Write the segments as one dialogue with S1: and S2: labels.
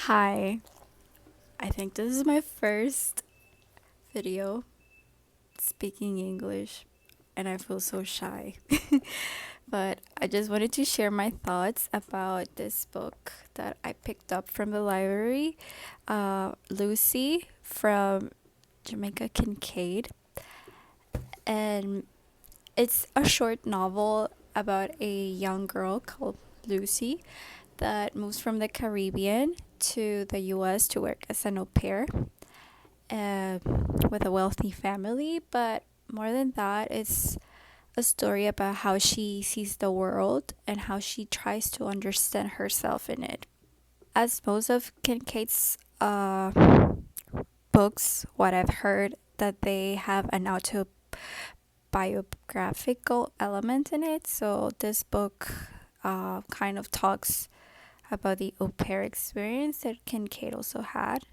S1: Hi, I think this is my first video speaking English, and I feel so shy. But I just wanted to share my thoughts about this book that I picked up from the library, Lucy from Jamaica Kincaid. And it's a short novel about a young girl called Lucy that moves from the Caribbean to the US to work as an au pair uh, with a wealthy family. But more than that, it's a story about how she sees the world and how she tries to understand herself in it. As most of Kincaid's books, what I've heard, that they have an autobiographical element in it. So this book kind of talks about the au pair experience that Kincaid also had,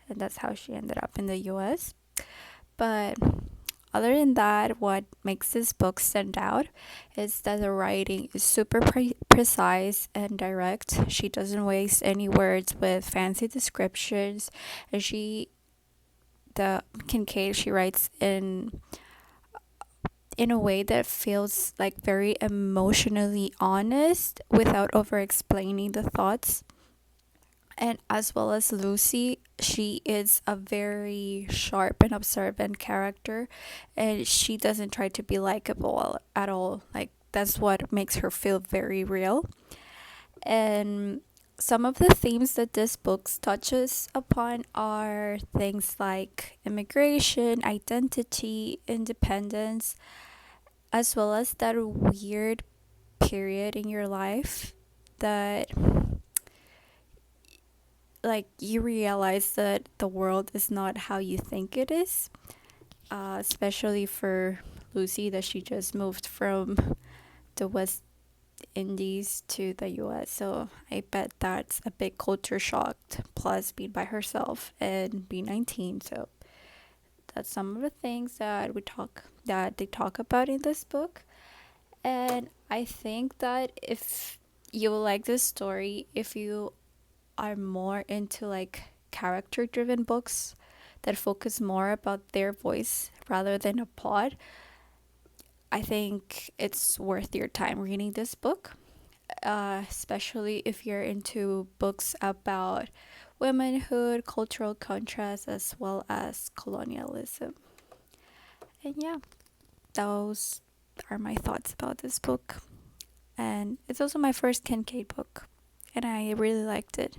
S1: and that's how she ended up in the US. But other than that, what makes this book stand out is that the writing is super precise and direct. She doesn't waste any words with fancy descriptions, and the Kincaid, she writes in a way that feels like very emotionally honest without over explaining the thoughts. And as well as Lucy, she is a very sharp and observant character, and she doesn't try to be likable at all. Like, that's what makes her feel very real. And some of the themes that this book touches upon are things like immigration, identity, independence, as well as that weird period in your life that, like, you realize that the world is not how you think it is, especially for Lucy, that she just moved from the West Indies to the US. So I bet that's a big culture shock, plus being by herself and being 19. So that's some of the things that they talk about in this book. And I think that if you like this story, if you are more into like character driven books that focus more about their voice rather than a plot, I think it's worth your time reading this book, especially if you're into books about womanhood, cultural contrast, as well as colonialism. And yeah, those are my thoughts about this book. And it's also my first Kincaid book, and I really liked it.